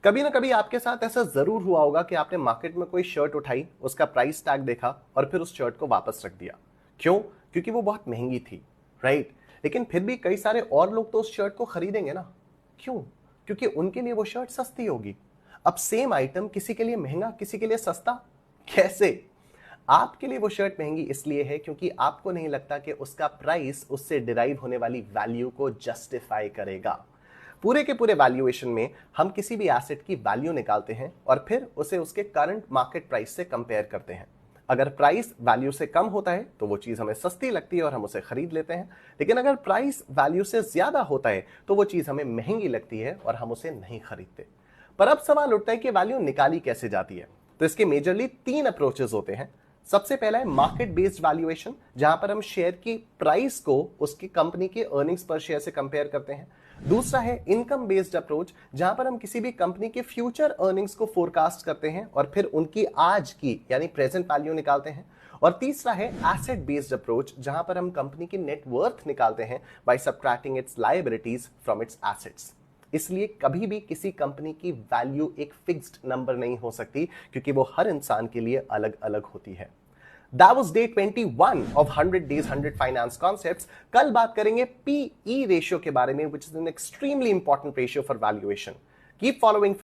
कभी ना कभी आपके साथ ऐसा जरूर हुआ होगा कि आपने मार्केट में कोई शर्ट उठाई, उसका प्राइस टैग देखा और फिर उस शर्ट को वापस रख दिया। क्यों? क्योंकि वो बहुत महंगी थी, राइट? लेकिन फिर भी कई सारे और लोग तो उस शर्ट को खरीदेंगे ना। क्यों? क्योंकि उनके लिए वो शर्ट सस्ती होगी। अब सेम आइटम किसी के लिए महंगा, किसी के लिए सस्ता। कैसे? आपके लिए वो शर्ट महंगी इसलिए है क्योंकि आपको नहीं लगता कि उसका प्राइस उससे डिराइव होने वाली वैल्यू को जस्टिफाई करेगा। पूरे के पूरे वैल्यूएशन में हम किसी भी एसेट की वैल्यू निकालते हैं और फिर उसे उसके करंट मार्केट प्राइस से कंपेयर करते हैं। अगर प्राइस वैल्यू से कम होता है तो वो चीज हमें सस्ती लगती है और हम उसे खरीद लेते हैं। लेकिन अगर प्राइस वैल्यू से ज्यादा होता है तो वो चीज हमें महंगी लगती है और हम उसे नहीं खरीदते। पर अब सवाल उठता है कि वैल्यू निकाली कैसे जाती है। तो इसके मेजरली तीन अप्रोचेस होते हैं। सबसे पहला है मार्केट बेस्ड वैल्यूएशन, जहां पर हम शेयर की प्राइस को उसकी कंपनी के अर्निंग्स पर शेयर से कंपेयर करते हैं। दूसरा है इनकम बेस्ड अप्रोच, जहां पर हम किसी भी कंपनी के फ्यूचर अर्निंग्स को फोरकास्ट करते हैं और फिर उनकी आज की यानी प्रेजेंट वैल्यू निकालते हैं। और तीसरा है एसेट बेस्ड अप्रोच, जहां पर हम कंपनी की नेट वर्थ निकालते हैं by subtracting its liabilities from its assets. इसलिए कभी भी किसी कंपनी की वैल्यू एक फिक्स्ड नंबर नहीं हो सकती, क्योंकि वो हर इंसान के लिए अलग अलग होती है। That was day 21 of 100 days 100 finance concepts. कल बात करेंगे PE रेशियो के बारे में, which is an extremely important ratio for valuation. Keep following